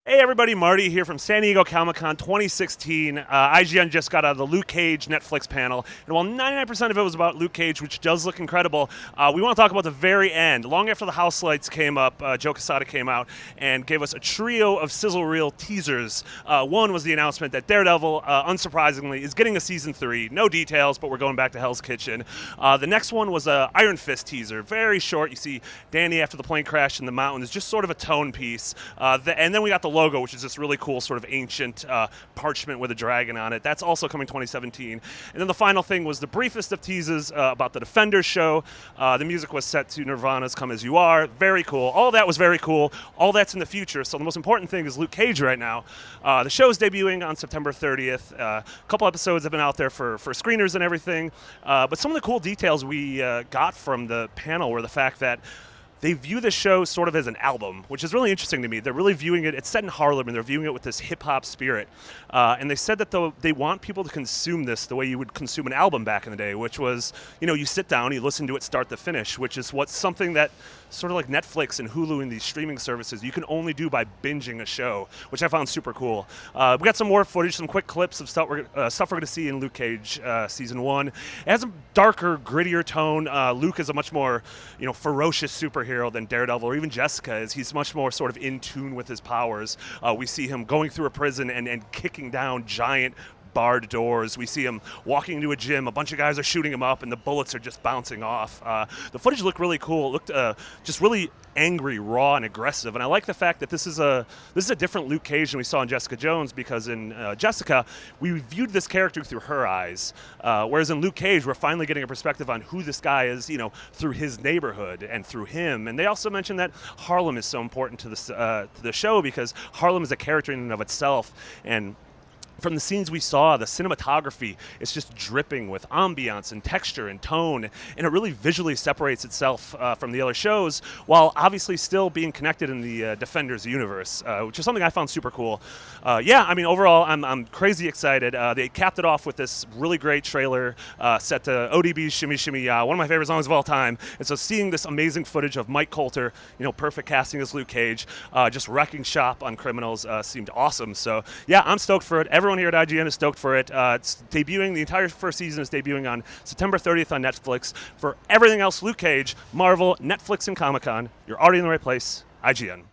Hey everybody, Marty here from San Diego Comic-Con 2016. IGN just got out of the Luke Cage Netflix panel, and while 99% of it was about Luke Cage, which does look incredible, we want to talk about the very end. Long after the house lights came up, Joe Quesada came out and gave us a trio of sizzle reel teasers. One was the announcement that Daredevil, unsurprisingly, is getting a season 3. No details, but we're going back to Hell's Kitchen. The next one was a Iron Fist teaser, very short. You see Danny after the plane crash in the mountains, just sort of a tone piece. And then we got the logo, which is this really cool sort of ancient parchment with a dragon on it. That's also coming 2017. And then the final thing was the briefest of teases about the Defenders show. The music was set to Nirvana's Come As You Are. Very cool. All that was very cool. All that's in the future. So the most important thing is Luke Cage right now. The show's debuting on September 30th. A couple episodes have been out there for screeners and everything. But some of the cool details we got from the panel were the fact that they view the show sort of as an album, which is really interesting to me. They're really viewing it, it's set in Harlem, and they're viewing it with this hip-hop spirit. And they said that they want people to consume this the way you would consume an album back in the day, which was, you sit down, you listen to it start to finish, which is what's something that sort of like Netflix and Hulu and these streaming services, you can only do by binging a show, which I found super cool. We got some more footage, some quick clips of stuff we're going to see in Luke Cage Season 1. It has a darker, grittier tone. Luke is a much more, ferocious superhero than Daredevil or even Jessica is. He's much more sort of in tune with his powers. We see him going through a prison and kicking down giant barred doors. We see him walking into a gym. A bunch of guys are shooting him up, and the bullets are just bouncing off. The footage looked really cool. It looked just really angry, raw, and aggressive. And I like the fact that this is a different Luke Cage than we saw in Jessica Jones, because in Jessica, we viewed this character through her eyes, whereas in Luke Cage, we're finally getting a perspective on who this guy is, through his neighborhood and through him. And they also mentioned that Harlem is so important to the show, because Harlem is a character in and of itself. And from the scenes we saw, the cinematography is just dripping with ambiance and texture and tone, and it really visually separates itself from the other shows, while obviously still being connected in the Defenders universe, which is something I found super cool. Overall, I'm crazy excited. They capped it off with this really great trailer set to ODB's Shimmy Shimmy Ya, one of my favorite songs of all time. And so seeing this amazing footage of Mike Coulter, perfect casting as Luke Cage, just wrecking shop on criminals seemed awesome. So yeah, I'm stoked for it. Everyone here at IGN is stoked for it. It's debuting, the entire first season is debuting on September 30th on Netflix. For everything else Luke Cage, Marvel, Netflix, and Comic-Con, you're already in the right place, IGN.